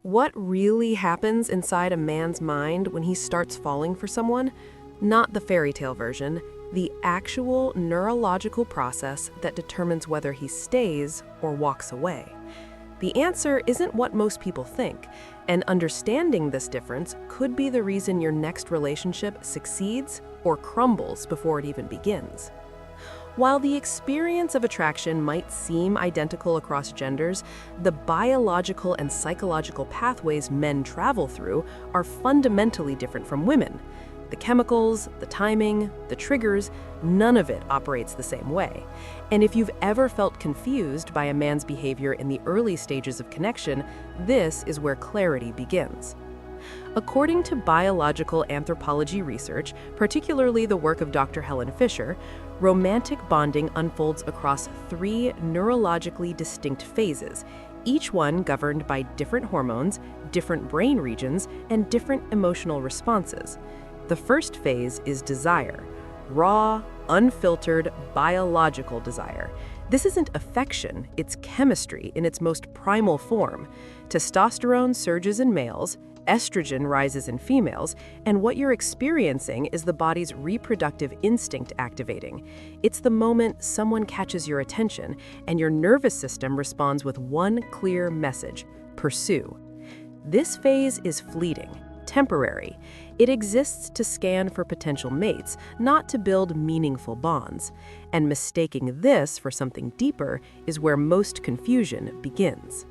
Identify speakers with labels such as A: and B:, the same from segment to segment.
A: What really happens inside a man's mind when he starts falling for someone? Not the fairy tale version, the actual neurological process that determines whether he stays or walks away. The answer isn't what most people think, and understanding this difference could be the reason your next relationship succeeds or crumbles before it even begins. While the experience of attraction might seem identical across genders, the biological and psychological pathways men travel through are fundamentally different from women. The chemicals, the timing, the triggers, none of it operates the same way. And if you've ever felt confused by a man's behavior in the early stages of connection, this is where clarity begins. According to biological anthropology research, particularly the work of Dr. Helen Fisher, romantic bonding unfolds across 3 neurologically distinct phases, each one governed by different hormones, different brain regions, and different emotional responses. The first phase is desire, raw, unfiltered, biological desire. This isn't affection, it's chemistry in its most primal form. Testosterone surges in males, estrogen rises in females, and what you're experiencing is the body's reproductive instinct activating. It's the moment someone catches your attention, and your nervous system responds with one clear message: pursue. This phase is fleeting, temporary. It exists to scan for potential mates, not to build meaningful bonds. And mistaking this for something deeper is where most confusion begins.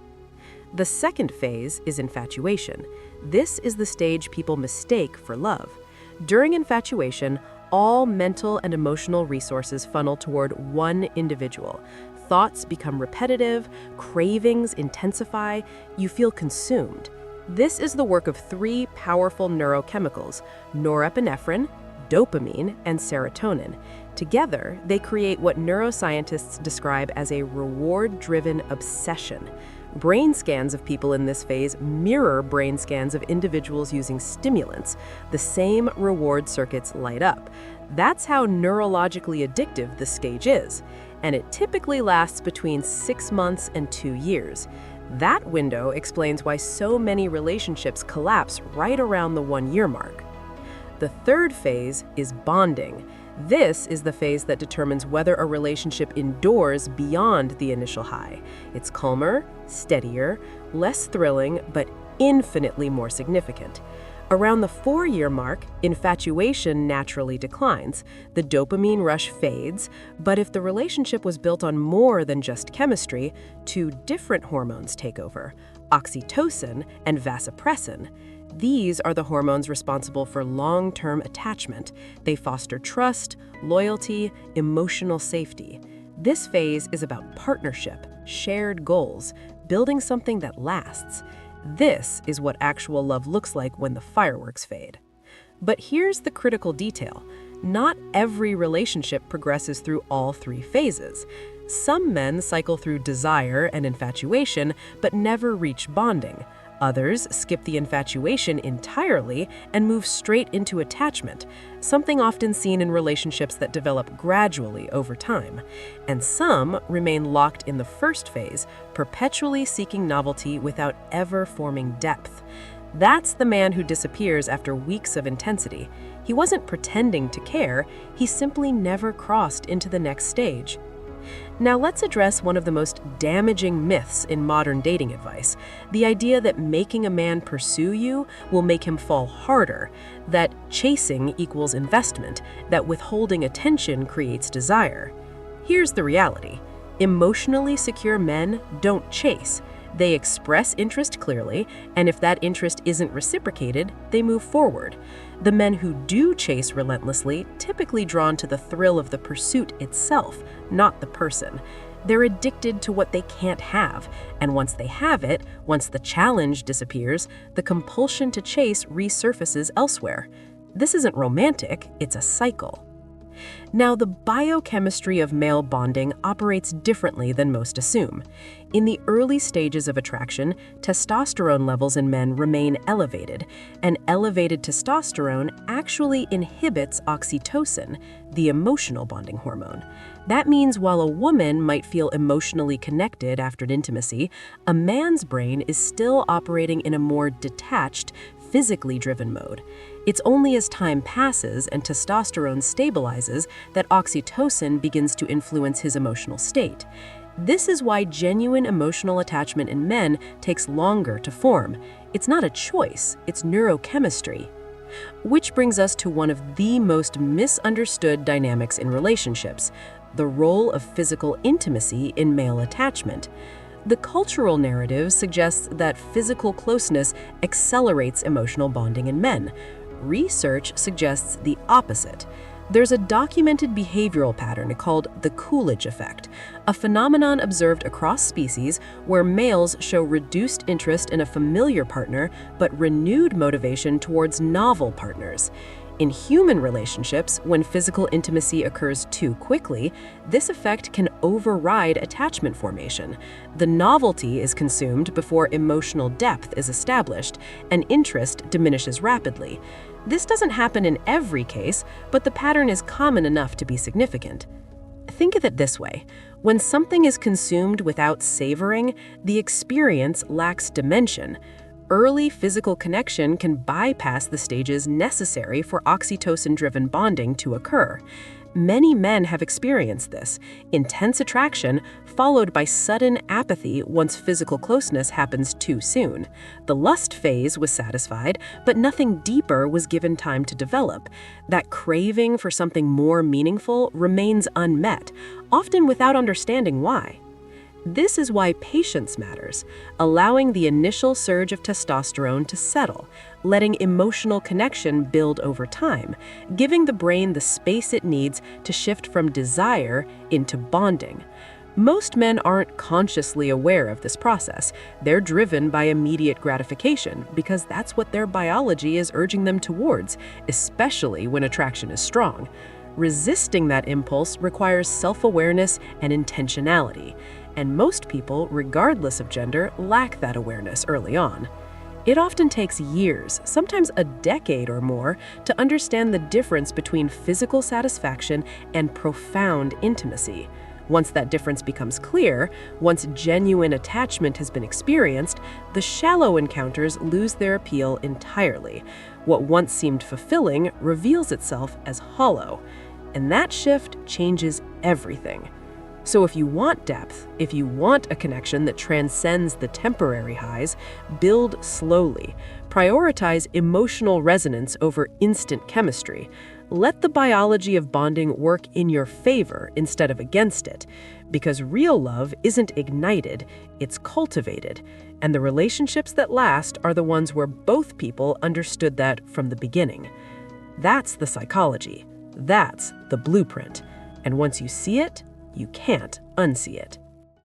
A: The second phase is infatuation. This is the stage people mistake for love. During infatuation, all mental and emotional resources funnel toward one individual. Thoughts become repetitive, cravings intensify, you feel consumed. This is the work of 3 powerful neurochemicals: norepinephrine, dopamine, and serotonin. Together, they create what neuroscientists describe as a reward-driven obsession. Brain scans of people in this phase mirror brain scans of individuals using stimulants. The same reward circuits light up. That's how neurologically addictive this stage is, and it typically lasts between 6 months and 2 years. That window explains why so many relationships collapse right around the 1-year mark. The third phase is bonding. This is the phase that determines whether a relationship endures beyond the initial high. It's calmer, steadier, less thrilling, but infinitely more significant. Around the 4-year mark, infatuation naturally declines. The dopamine rush fades, but if the relationship was built on more than just chemistry, 2 different hormones take over: oxytocin and vasopressin. These are the hormones responsible for long-term attachment. They foster trust, loyalty, emotional safety. This phase is about partnership, shared goals, building something that lasts. This is what actual love looks like when the fireworks fade. But here's the critical detail. Not every relationship progresses through all 3 phases. Some men cycle through desire and infatuation, but never reach bonding. Others skip the infatuation entirely and move straight into attachment, something often seen in relationships that develop gradually over time. And some remain locked in the first phase, perpetually seeking novelty without ever forming depth. That's the man who disappears after weeks of intensity. He wasn't pretending to care, he simply never crossed into the next stage. Now let's address one of the most damaging myths in modern dating advice, the idea that making a man pursue you will make him fall harder, that chasing equals investment, that withholding attention creates desire. Here's the reality. Emotionally secure men don't chase. They express interest clearly, and if that interest isn't reciprocated, they move forward. The men who do chase relentlessly typically drawn to the thrill of the pursuit itself, not the person. They're addicted to what they can't have, and once they have it, once the challenge disappears, the compulsion to chase resurfaces elsewhere. This isn't romantic, it's a cycle. Now, the biochemistry of male bonding operates differently than most assume. In the early stages of attraction, testosterone levels in men remain elevated, and elevated testosterone actually inhibits oxytocin, the emotional bonding hormone. That means while a woman might feel emotionally connected after intimacy, a man's brain is still operating in a more detached, physically driven mode. It's only as time passes and testosterone stabilizes that oxytocin begins to influence his emotional state. This is why genuine emotional attachment in men takes longer to form. It's not a choice, it's neurochemistry. Which brings us to one of the most misunderstood dynamics in relationships, the role of physical intimacy in male attachment. The cultural narrative suggests that physical closeness accelerates emotional bonding in men. Research suggests the opposite. There's a documented behavioral pattern called the Coolidge effect, a phenomenon observed across species where males show reduced interest in a familiar partner but renewed motivation towards novel partners. In human relationships, when physical intimacy occurs too quickly, this effect can override attachment formation. The novelty is consumed before emotional depth is established, and interest diminishes rapidly. This doesn't happen in every case, but the pattern is common enough to be significant. Think of it this way. When something is consumed without savoring, the experience lacks dimension. Early physical connection can bypass the stages necessary for oxytocin-driven bonding to occur. Many men have experienced this: intense attraction followed by sudden apathy once physical closeness happens too soon. The lust phase was satisfied, but nothing deeper was given time to develop. That craving for something more meaningful remains unmet, often without understanding why. This is why patience matters, allowing the initial surge of testosterone to settle, letting emotional connection build over time, giving the brain the space it needs to shift from desire into bonding. Most men aren't consciously aware of this process. They're driven by immediate gratification because that's what their biology is urging them towards, especially when attraction is strong. Resisting that impulse requires self-awareness and intentionality. And most people, regardless of gender, lack that awareness early on. It often takes years, sometimes a decade or more, to understand the difference between physical satisfaction and profound intimacy. Once that difference becomes clear, once genuine attachment has been experienced, the shallow encounters lose their appeal entirely. What once seemed fulfilling reveals itself as hollow. And that shift changes everything. So if you want depth, if you want a connection that transcends the temporary highs, build slowly. Prioritize emotional resonance over instant chemistry. Let the biology of bonding work in your favor instead of against it. Because real love isn't ignited, it's cultivated. And the relationships that last are the ones where both people understood that from the beginning. That's the psychology. That's the blueprint. And once you see it, you can't unsee it.